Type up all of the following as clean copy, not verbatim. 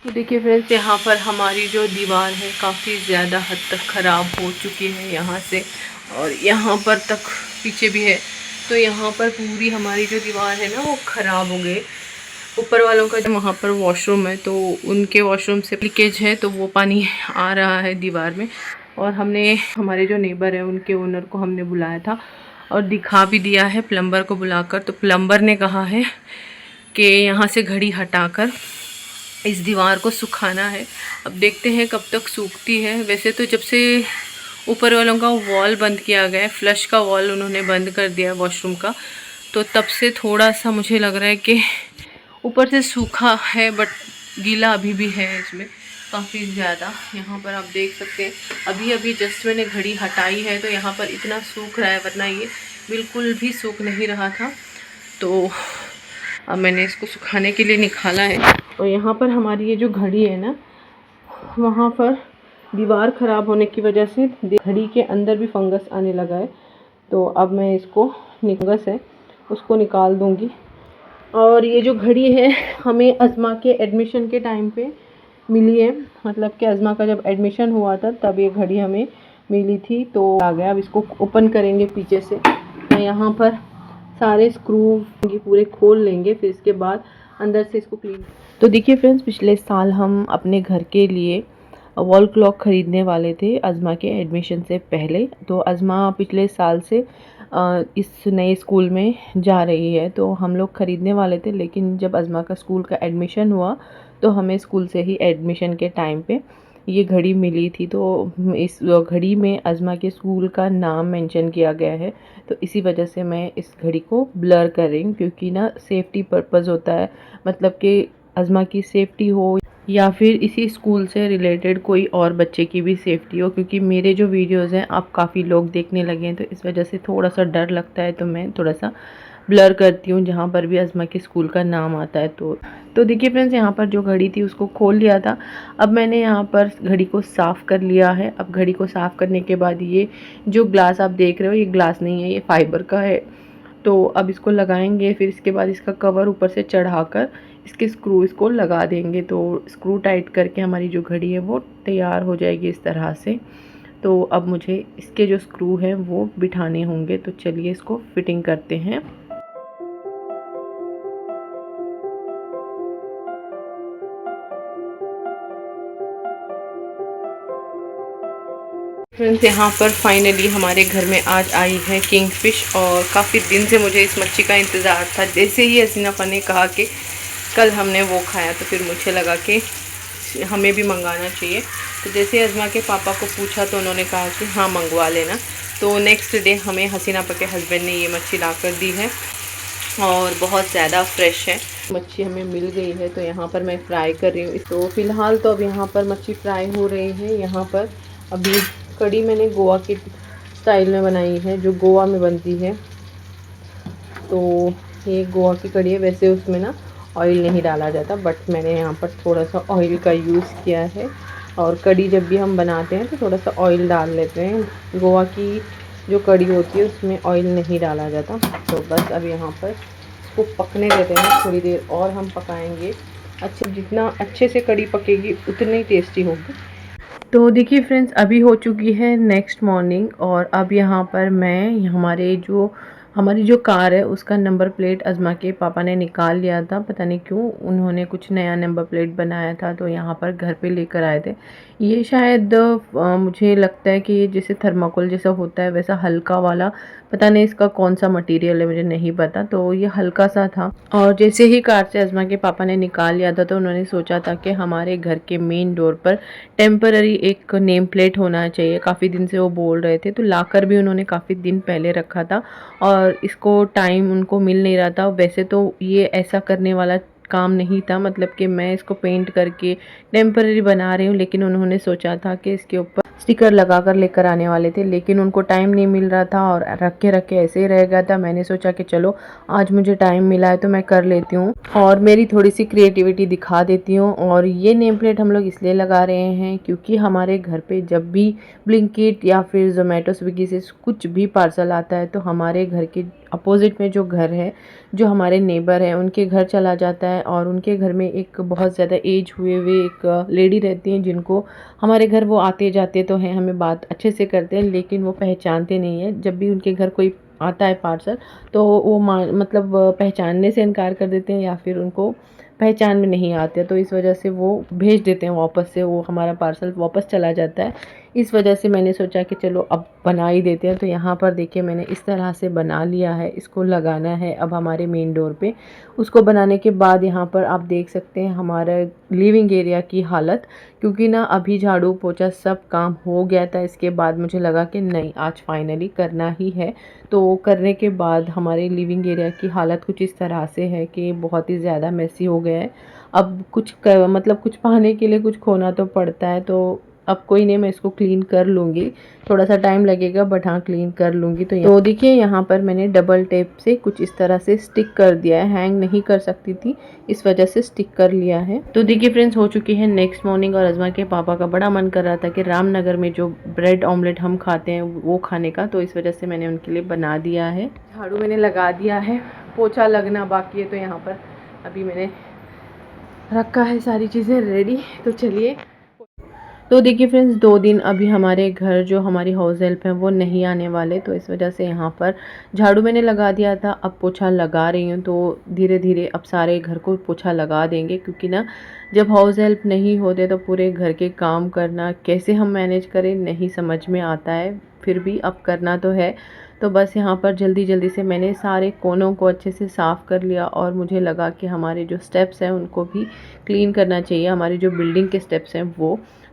तो देखिए फ्रेंड्स, यहाँ पर हमारी जो दीवार है काफ़ी ज़्यादा हद तक ख़राब हो चुकी है यहाँ से, और यहाँ पर तक पीछे भी है। तो यहाँ पर पूरी हमारी जो दीवार है ना वो ख़राब हो गई। ऊपर वालों का वहाँ पर वॉशरूम है, तो उनके वॉशरूम से लीकेज है, तो वो पानी आ रहा है दीवार में। और हमने हमारे जो नेबर है उनके ओनर को हमने बुलाया था और दिखा भी दिया है प्लम्बर को बुलाकर। तो प्लम्बर ने कहा है कि यहाँ से घड़ी हटाकर इस दीवार को सुखाना है। अब देखते हैं कब तक सूखती है। वैसे तो जब से ऊपर वालों का वॉल बंद किया गया है, फ्लश का वॉल उन्होंने बंद कर दिया है वॉशरूम का, तो तब से थोड़ा सा मुझे लग रहा है कि ऊपर से सूखा है, बट गीला अभी भी है इसमें काफ़ी ज़्यादा। यहाँ पर आप देख सकते हैं अभी अभी जस्ट मैंने घड़ी हटाई है तो यहाँ पर इतना सूख रहा है, वरना ये बिल्कुल भी सूख नहीं रहा था। तो अब मैंने इसको सुखाने के लिए निकाला है। और यहाँ पर हमारी ये जो घड़ी है ना, वहाँ पर दीवार ख़राब होने की वजह से घड़ी के अंदर भी फंगस आने लगा है। तो अब मैं इसको फंगस है उसको निकाल दूँगी। और ये जो घड़ी है हमें अज़मा के एडमिशन के टाइम पे मिली है, मतलब कि अज़मा का जब एडमिशन हुआ था तब ये घड़ी हमें मिली थी। तो आ गया, अब इसको ओपन करेंगे पीछे से। तो यहाँ पर सारे स्क्रू पूरे खोल लेंगे, फिर इसके बाद अंदर से इसको क्लीन। तो देखिए फ्रेंड्स, पिछले साल हम अपने घर के लिए वॉल क्लॉक ख़रीदने वाले थे अज़मा के एडमिशन से पहले। तो अज़मा पिछले साल से इस नए स्कूल में जा रही है, तो हम लोग ख़रीदने वाले थे। लेकिन जब अज़मा का स्कूल का एडमिशन हुआ तो हमें स्कूल से ही एडमिशन के टाइम पे ये घड़ी मिली थी। तो इस घड़ी में अज़मा के स्कूल का नाम मेंशन किया गया है, तो इसी वजह से मैं इस घड़ी को ब्लर कर रही हूँ, क्योंकि ना सेफ़्टी पर्पज़ होता है, मतलब कि अज़मा की सेफ़्टी हो या फिर इसी स्कूल से रिलेटेड कोई और बच्चे की भी सेफ़्टी हो। क्योंकि मेरे जो वीडियोज़ हैं अब काफ़ी लोग देखने लगे हैं, तो इस वजह से थोड़ा सा डर लगता है, तो मैं थोड़ा सा ब्लर करती हूँ जहाँ पर भी अज़मा के स्कूल का नाम आता है। तो देखिए फ्रेंड्स, यहाँ पर जो घड़ी थी उसको खोल लिया था। अब मैंने यहाँ पर घड़ी को साफ़ कर लिया है। अब घड़ी को साफ़ करने के बाद ये जो ग्लास आप देख रहे हो, ये ग्लास नहीं है, ये फाइबर का है। तो अब इसको लगाएंगे, फिर इसके बाद इसका कवर ऊपर से चढ़ाकर इसके स्क्रू इसको लगा देंगे। तो स्क्रू टाइट करके हमारी जो घड़ी है वो तैयार हो जाएगी इस तरह से। तो अब मुझे इसके जो स्क्रू हैं वो बिठाने होंगे, तो चलिए इसको फिटिंग करते हैं। फ्रेंड्स, यहाँ पर फाइनली हमारे घर में आज आई है किंगफिश, और काफ़ी दिन से मुझे इस मच्छी का इंतज़ार था। जैसे ही हसीनापा ने कहा कि कल हमने वो खाया, तो फिर मुझे लगा कि हमें भी मंगाना चाहिए। तो जैसे अज़मा के पापा को पूछा तो उन्होंने कहा कि हाँ मंगवा लेना। तो नेक्स्ट डे हमें हसीनापा के हस्बैंड ने ये मच्छी ला कर दी है, और बहुत ज़्यादा फ्रेश है मच्छी हमें मिल गई है। तो यहाँ पर मैं फ्राई कर रही हूँ। तो फ़िलहाल तो अब यहाँ पर मच्छी फ्राई हो रही है। यहाँ पर अभी कड़ी मैंने गोवा की स्टाइल में बनाई है, जो गोवा में बनती है। तो ये गोवा की कड़ी है, वैसे उसमें ना ऑयल नहीं डाला जाता, बट मैंने यहाँ पर थोड़ा सा ऑयल का यूज़ किया है। और कड़ी जब भी हम बनाते हैं तो थोड़ा सा ऑयल डाल लेते हैं। गोवा की जो कड़ी होती है उसमें ऑयल नहीं डाला जाता। तो बस अब यहाँ पर इसको पकने देते हैं थोड़ी देर, और हम पकाएंगे। अच्छा, जितना अच्छे से कड़ी पकेगी उतनी टेस्टी होगी। तो देखिए फ्रेंड्स, अभी हो चुकी है नेक्स्ट मॉर्निंग, और अब यहाँ पर मैं हमारी जो कार है उसका नंबर प्लेट अज़मा के पापा ने निकाल लिया था। पता नहीं क्यों उन्होंने कुछ नया नंबर प्लेट बनाया था, तो यहाँ पर घर पे लेकर आए थे। ये शायद मुझे लगता है कि ये जैसे थर्माकोल जैसा होता है वैसा हल्का वाला, पता नहीं इसका कौन सा मटेरियल है, मुझे नहीं पता। तो ये हल्का सा था, और जैसे ही कार से अज़मा के पापा ने निकाल लिया था तो उन्होंने सोचा था कि हमारे घर के मेन डोर पर टेम्पररी एक नेम प्लेट होना चाहिए। काफ़ी दिन से वो बोल रहे थे, तो लाकर भी उन्होंने काफ़ी दिन पहले रखा था, और इसको टाइम उनको मिल नहीं रहा था। वैसे तो ये ऐसा करने वाला काम नहीं था, मतलब कि मैं इसको पेंट करके टेम्पररी बना रही हूँ, लेकिन उन्होंने सोचा था कि इसके ऊपर स्टिकर लगा कर लेकर आने वाले थे, लेकिन उनको टाइम नहीं मिल रहा था और रखे रखे ऐसे ही रह गया था। मैंने सोचा कि चलो आज मुझे टाइम मिला है तो मैं कर लेती हूँ और मेरी थोड़ी सी क्रिएटिविटी दिखा देती हूँ। और ये नेम प्लेट हम लोग इसलिए लगा रहे हैं क्योंकि हमारे घर पे जब भी ब्लिंकिट या फिर ज़ोमैटो स्विगी से कुछ भी पार्सल आता है तो हमारे घर के अपोजिट में जो घर है, जो हमारे नेबर हैं, उनके घर चला जाता है और उनके घर में एक बहुत ज़्यादा एज हुए हुए एक लेडी रहती हैं, जिनको हमारे घर वो आते जाते तो हैं, हमें बात अच्छे से करते हैं, लेकिन वो पहचानते नहीं हैं। जब भी उनके घर कोई आता है पार्सल, तो वो मतलब पहचानने से इनकार कर देते हैं या फिर उनको पहचान में नहीं आते, तो इस वजह से वो भेज देते हैं वापस से, वो हमारा पार्सल वापस चला जाता है। इस वजह से मैंने सोचा कि चलो अब बना ही देते हैं। तो यहाँ पर देखिए मैंने इस तरह से बना लिया है, इसको लगाना है अब हमारे मेन डोर पे। उसको बनाने के बाद यहाँ पर आप देख सकते हैं हमारा लिविंग एरिया की हालत, क्योंकि ना अभी झाड़ू पोछा सब काम हो गया था। इसके बाद मुझे लगा कि नहीं, आज फाइनली करना ही है। तो करने के बाद हमारे लिविंग एरिया की हालत कुछ इस तरह से है कि बहुत ही ज़्यादा मेसी हो गया है। अब मतलब कुछ पाने के लिए कुछ खोना तो पड़ता है, तो अब कोई नहीं, मैं इसको क्लीन कर लूँगी। थोड़ा सा टाइम लगेगा बट हाँ, क्लीन कर लूँगी। तो देखिए यहाँ पर मैंने डबल टेप से कुछ इस तरह से स्टिक कर दिया है, हैंग नहीं कर सकती थी इस वजह से स्टिक कर लिया है। तो देखिए फ्रेंड्स, हो चुकी है नेक्स्ट मॉर्निंग और अज़मा के पापा का बड़ा मन कर रहा था कि रामनगर में जो ब्रेड ऑमलेट हम खाते हैं वो खाने का, तो इस वजह से मैंने उनके लिए बना दिया है। झाड़ू मैंने लगा दिया है, पोछा लगना बाकी है, तो यहाँ पर अभी मैंने रखा है सारी चीज़ें रेडी। तो चलिए, तो देखिए फ्रेंड्स, 2 दिन अभी हमारे घर जो हमारी हाउस हेल्प है वो नहीं आने वाले, तो इस वजह से यहाँ पर झाड़ू मैंने लगा दिया था, अब पोछा लगा रही हूँ। तो धीरे धीरे अब सारे घर को पोछा लगा देंगे, क्योंकि ना जब हाउस हेल्प नहीं होते तो पूरे घर के काम करना कैसे हम मैनेज करें नहीं समझ में आता है, फिर भी अब करना तो है। तो बस यहाँ पर जल्दी जल्दी से मैंने सारे कोनों को अच्छे से साफ़ कर लिया, और मुझे लगा कि हमारे जो स्टेप्स हैं उनको भी क्लीन करना चाहिए, हमारी जो बिल्डिंग के स्टेप्स हैं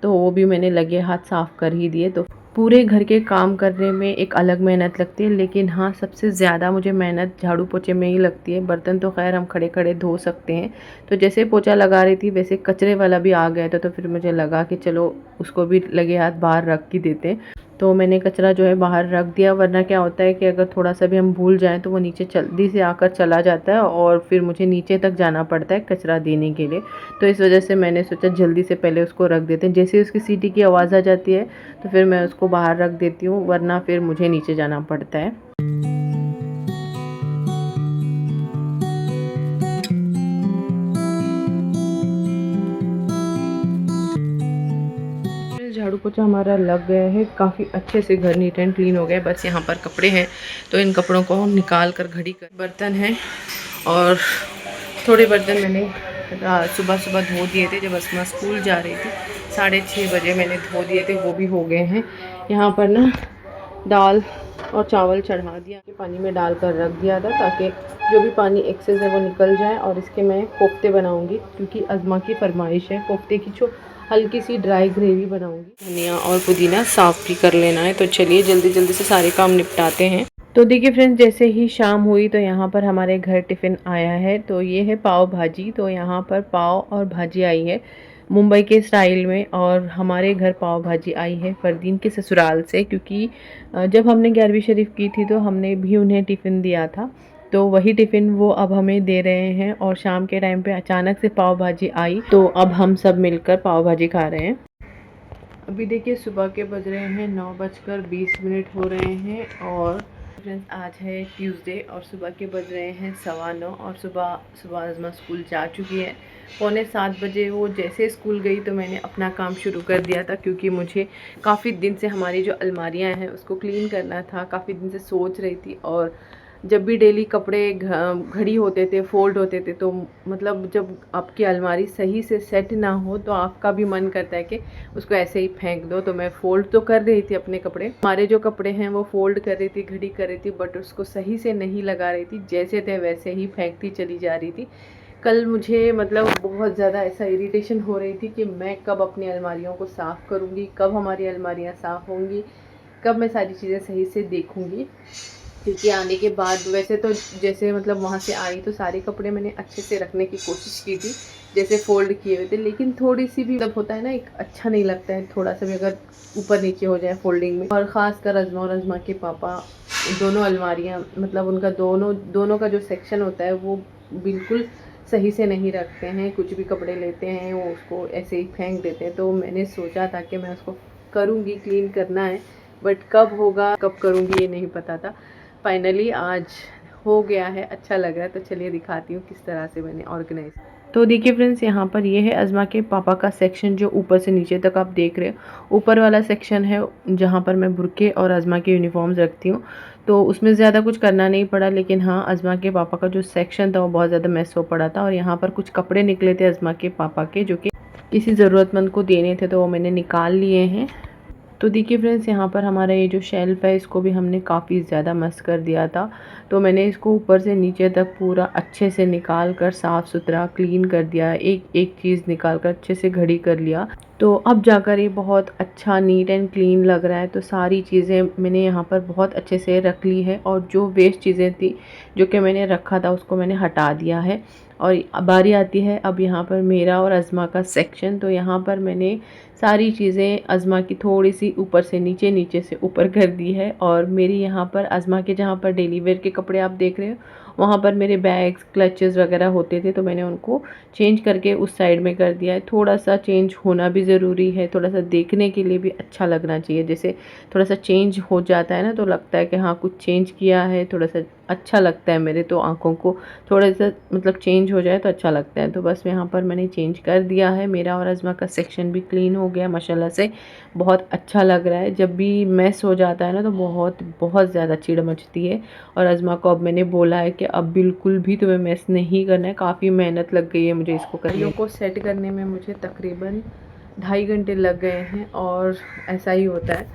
वो भी मैंने लगे हाथ साफ़ कर ही दिए। तो पूरे घर के काम करने में एक अलग मेहनत लगती है, लेकिन हाँ, सबसे ज़्यादा मुझे मेहनत झाड़ू पोछे में ही लगती है। बर्तन तो खैर हम खड़े खड़े धो सकते हैं। तो जैसे पोछा लगा रही थी वैसे कचरे वाला भी आ गया था, तो फिर मुझे लगा कि चलो उसको भी लगे हाथ बाहर रख ही देते हैं। तो मैंने कचरा जो है बाहर रख दिया, वरना क्या होता है कि अगर थोड़ा सा भी हम भूल जाएं तो वो नीचे जल्दी से आकर चला जाता है, और फिर मुझे नीचे तक जाना पड़ता है कचरा देने के लिए। तो इस वजह से मैंने सोचा जल्दी से पहले उसको रख देते हैं। जैसे उसकी सीटी की आवाज़ आ जाती है तो फिर मैं उसको बाहर रख देती हूँ, वरना फिर मुझे नीचे जाना पड़ता है। झाड़ू पोछा हमारा लग गया है, काफ़ी अच्छे से घर नीट एंड क्लीन हो गया है। बस यहाँ पर कपड़े हैं तो इन कपड़ों को निकाल कर घड़ी कर, बर्तन हैं और थोड़े बर्तन मैंने सुबह सुबह धो दिए थे जब अस्मा स्कूल जा रही थी, 6:30 बजे मैंने धो दिए थे, वो भी हो गए हैं। यहाँ पर ना दाल और चावल चढ़ा दिया, पानी में डालकर रख दिया था ताकि जो भी पानी एक्सेस है वो निकल जाए। और इसके मैं कोफ्ते बनाऊंगी, क्योंकि अज़मा की फरमाइश है कोफ्ते की, जो हल्की सी ड्राई ग्रेवी बनाऊंगी। धनिया और पुदीना साफ़ भी कर लेना है। तो चलिए जल्दी जल्दी से सारे काम निपटाते हैं। तो देखिए फ्रेंड्स, जैसे ही शाम हुई तो यहाँ पर हमारे घर टिफ़िन आया है। तो ये है पाव भाजी। तो यहाँ पर पाव और भाजी आई है मुंबई के स्टाइल में, और हमारे घर पाव भाजी आई है फ़रदीन के ससुराल से, क्योंकि जब हमने 11वीं शरीफ की थी तो हमने भी उन्हें टिफ़िन दिया था, तो वही टिफ़िन वो अब हमें दे रहे हैं। और शाम के टाइम पे अचानक से पाव भाजी आई, तो अब हम सब मिलकर पाव भाजी खा रहे हैं। अभी देखिए सुबह के बज रहे हैं 9:20 हो रहे हैं, और फ्रेंड्स आज है ट्यूसडे और सुबह के बज रहे हैं 9:15, और सुबह अज़मा स्कूल जा चुकी है। 6:45 बजे वो जैसे स्कूल गई तो मैंने अपना काम शुरू कर दिया था, क्योंकि मुझे काफ़ी दिन से हमारी जो अलमारियां हैं उसको क्लीन करना था। काफ़ी दिन से सोच रही थी, और जब भी डेली कपड़े घड़ी होते थे, फोल्ड होते थे, तो मतलब जब आपकी अलमारी सही से सेट ना हो तो आपका भी मन करता है कि उसको ऐसे ही फेंक दो। तो मैं फ़ोल्ड तो कर रही थी अपने कपड़े, हमारे जो कपड़े हैं वो फ़ोल्ड कर रही थी, घड़ी कर रही थी, बट उसको सही से नहीं लगा रही थी, जैसे थे वैसे ही फेंकती चली जा रही थी। कल मुझे मतलब बहुत ज़्यादा ऐसा इरिटेशन हो रही थी कि मैं कब अपनी अलमारियों को साफ़ करूँगी, कब हमारी अलमारियाँ साफ़ होंगी, कब मैं सारी चीज़ें सही से देखूँगी। क्योंकि आने के बाद वैसे तो जैसे मतलब वहाँ से आई तो सारे कपड़े मैंने अच्छे से रखने की कोशिश की थी, जैसे फ़ोल्ड किए हुए थे, लेकिन थोड़ी सी भी मतलब होता है ना, एक अच्छा नहीं लगता है थोड़ा सा भी अगर ऊपर नीचे हो जाए फोल्डिंग में। और ख़ासकर अज़मा और अज़मा के पापा दोनों अलमारियाँ, मतलब उनका दोनों का जो सेक्शन होता है वो बिल्कुल सही से नहीं रखते हैं। कुछ भी कपड़े लेते हैं वो उसको ऐसे ही फेंक देते हैं। तो मैंने सोचा था कि मैं उसको करूँगी, क्लीन करना है, बट कब होगा कब करूँगी ये नहीं पता था। फाइनली आज हो गया है, अच्छा लग रहा है। तो चलिए दिखाती हूँ किस तरह से मैंने ऑर्गेनाइज। तो देखिए फ्रेंड्स, यहाँ पर ये है अज़मा के पापा का सेक्शन, जो ऊपर से नीचे तक आप देख रहे हो। ऊपर वाला सेक्शन है जहाँ पर मैं बुर्के और अज़मा के यूनिफॉर्म्स रखती हूँ। तो उसमें ज़्यादा कुछ करना नहीं पड़ा, लेकिन हाँ, अज़मा के पापा का जो सेक्शन था वो बहुत ज़्यादा मैस हो पड़ा था। और यहाँ पर कुछ कपड़े निकले थे अज़मा के पापा के, जो कि किसी ज़रूरतमंद को देने थे, तो वो मैंने निकाल लिए हैं। तो देखिए फ्रेंड्स, यहाँ पर हमारा ये जो शेल्फ़ है, इसको भी हमने काफ़ी ज़्यादा मस्त कर दिया था। तो मैंने इसको ऊपर से नीचे तक पूरा अच्छे से निकाल कर साफ़ सुथरा क्लीन कर दिया। एक एक चीज़ निकाल कर अच्छे से घड़ी कर लिया। तो अब जाकर ये बहुत अच्छा नीट एंड क्लीन लग रहा है। तो सारी चीज़ें मैंने यहाँ पर बहुत अच्छे से रख ली है, और जो वेस्ट चीज़ें थी जो कि मैंने रखा था उसको मैंने हटा दिया है। और बारी आती है अब यहाँ पर मेरा और अज़मा का सेक्शन। तो यहाँ पर मैंने सारी चीज़ें अज़मा की थोड़ी सी ऊपर से नीचे, नीचे से ऊपर कर दी है। और मेरी यहाँ पर अज़मा के जहाँ पर डेली वेयर के कपड़े आप देख रहे हो, वहाँ पर मेरे बैग्स, क्लचेस वगैरह होते थे, तो मैंने उनको चेंज करके उस साइड में कर दिया है। थोड़ा सा चेंज होना भी ज़रूरी है, थोड़ा सा देखने के लिए भी अच्छा लगना चाहिए। जैसे थोड़ा सा चेंज हो जाता है ना, तो लगता है कि हाँ कुछ चेंज किया है, थोड़ा सा अच्छा लगता है। मेरे तो आँखों को थोड़ा सा मतलब चेंज हो जाए तो अच्छा लगता है। तो बस यहाँ पर मैंने चेंज कर दिया है। मेरा और अज़मा का सेक्शन भी क्लीन हो गया माशाल्लाह से, बहुत अच्छा लग रहा है। जब भी मैस हो जाता है ना, तो बहुत बहुत ज़्यादा चिढ़ मचती है। और अज़मा को अब मैंने बोला है कि अब बिल्कुल भी तुम्हें मैस नहीं करना है। काफ़ी मेहनत लग गई है मुझे इसको करने को सेट करने में। मुझे तकरीबन 2.5 घंटे लग गए हैं, और ऐसा ही होता है।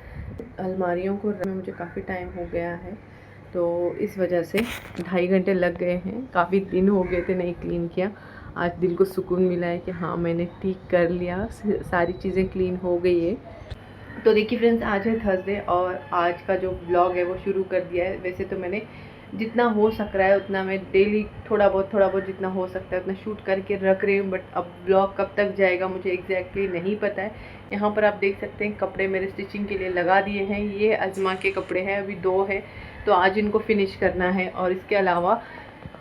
अलमारियों को रखने में मुझे काफ़ी टाइम हो गया है, तो इस वजह से 2.5 घंटे लग गए हैं। काफ़ी दिन हो गए थे नहीं क्लीन किया। आज दिल को सुकून मिला है कि हाँ मैंने ठीक कर लिया, सारी चीज़ें क्लीन हो गई है। तो देखिए फ्रेंड्स, आज है थर्सडे, और आज का जो ब्लॉग है वो शुरू कर दिया है। वैसे तो मैंने जितना हो सक रहा है उतना मैं डेली थोड़ा बहुत जितना हो सकता है उतना शूट करके रख रही हूँ। बट अब ब्लॉग कब तक जाएगा मुझे एग्जैक्टली नहीं पता है। यहाँ पर आप देख सकते हैं कपड़े मेरे स्टिचिंग के लिए लगा दिए हैं। ये अज़मा के कपड़े हैं, अभी 2 हैं, तो आज इनको फिनिश करना है। और इसके अलावा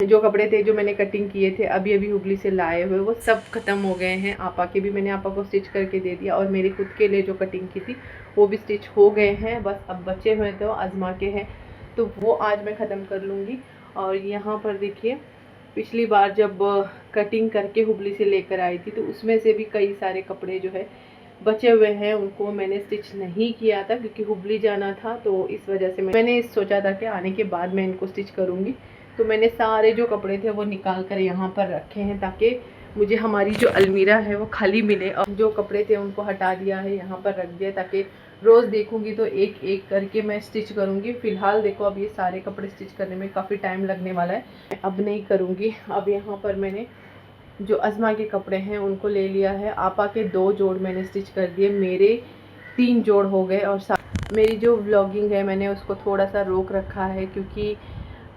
जो कपड़े थे जो मैंने कटिंग किए थे अभी अभी हुबली से लाए हुए, वो सब ख़त्म हो गए हैं। आपा के भी मैंने आपा को स्टिच करके दे दिया, और मेरी खुद के लिए जो कटिंग की थी वो भी स्टिच हो गए हैं। बस अब बचे हुए तो अज़मा के हैं, तो वो आज मैं ख़त्म कर लूँगी। और यहाँ पर देखिए, पिछली बार जब कटिंग करके हुबली से लेकर आई थी, तो उसमें से भी कई सारे कपड़े जो है बचे हुए हैं, उनको मैंने स्टिच नहीं किया था क्योंकि हुबली जाना था। तो इस वजह से मैंने सोचा था कि आने के बाद मैं इनको स्टिच करूँगी। तो मैंने सारे जो कपड़े थे वो निकाल कर यहाँ पर रखे हैं, ताकि मुझे हमारी जो अलमीरा है वो खाली मिले। और जो कपड़े थे उनको हटा दिया है, यहाँ पर रख दिया, ताकि रोज़ देखूँगी तो एक एक करके मैं स्टिच करूँगी। फ़िलहाल देखो, अब ये सारे कपड़े स्टिच करने में काफ़ी टाइम लगने वाला है, अब नहीं करूँगी। अब यहाँ पर मैंने जो अज़मा के कपड़े हैं उनको ले लिया है। आपा के 2 जोड़ मैंने स्टिच कर दिए, मेरे 3 जोड़ हो गए। और मेरी जो व्लॉगिंग है मैंने उसको थोड़ा सा रोक रखा है, क्योंकि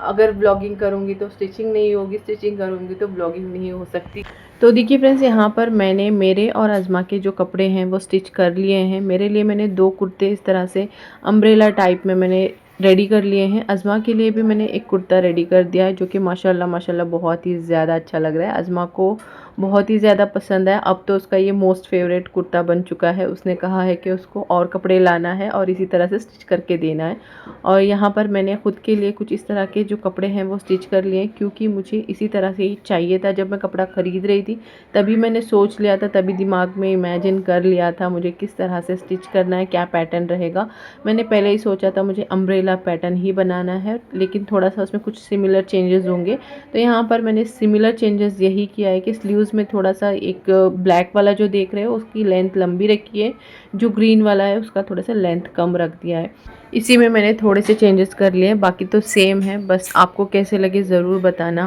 अगर ब्लॉगिंग करूँगी तो स्टिचिंग नहीं होगी, स्टिचिंग करूँगी तो ब्लॉगिंग नहीं हो सकती। तो देखिए फ्रेंड्स, यहाँ पर मैंने मेरे और अज़मा के जो कपड़े हैं वो स्टिच कर लिए हैं। मेरे लिए मैंने 2 कुर्ते इस तरह से अम्ब्रेला टाइप में मैंने रेडी कर लिए हैं। अज़मा के लिए भी मैंने एक कुर्ता रेडी कर दिया है, जो कि माशाल्लाह माशाल्लाह बहुत ही ज़्यादा अच्छा लग रहा है। अज़मा को बहुत ही ज़्यादा पसंद है। अब तो उसका ये मोस्ट फेवरेट कुर्ता बन चुका है। उसने कहा है कि उसको और कपड़े लाना है और इसी तरह से स्टिच करके देना है। और यहाँ पर मैंने ख़ुद के लिए कुछ इस तरह के जो कपड़े हैं वो स्टिच कर लिए, क्योंकि मुझे इसी तरह से ही चाहिए था। जब मैं कपड़ा ख़रीद रही थी तभी मैंने सोच लिया था, तभी दिमाग में इमेजिन कर लिया था मुझे किस तरह से स्टिच करना है, क्या पैटर्न रहेगा। मैंने पहले ही सोचा था मुझे अम्ब्रेला पैटर्न ही बनाना है, लेकिन थोड़ा सा उसमें कुछ सिमिलर चेंजेस होंगे। तो यहाँ पर मैंने सिमिलर चेंजेस यही किया है कि स्लीव्स में थोड़ा सा एक ब्लैक वाला जो देख रहे हो उसकी लेंथ लंबी रखी है, जो ग्रीन वाला है उसका थोड़ा सा लेंथ कम रख दिया है। इसी में मैंने थोड़े से चेंजेस कर लिए, बाकी तो सेम है। बस आपको कैसे लगे ज़रूर बताना।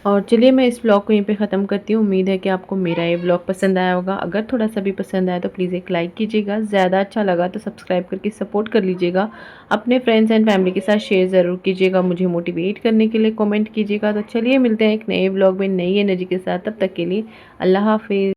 और चलिए मैं इस ब्लॉग को यहीं पे ख़त्म करती हूँ। उम्मीद है कि आपको मेरा ये ब्लॉग पसंद आया होगा। अगर थोड़ा सा भी पसंद आया तो प्लीज़ एक लाइक कीजिएगा, ज़्यादा अच्छा लगा तो सब्सक्राइब करके सपोर्ट कर लीजिएगा। अपने फ्रेंड्स एंड फैमिली के साथ शेयर ज़रूर कीजिएगा, मुझे मोटिवेट करने के लिए कमेंट कीजिएगा। तो चलिए मिलते हैं एक नए ब्लॉग में नई एनर्जी के साथ। तब तक के लिए अल्लाह हाफिज़।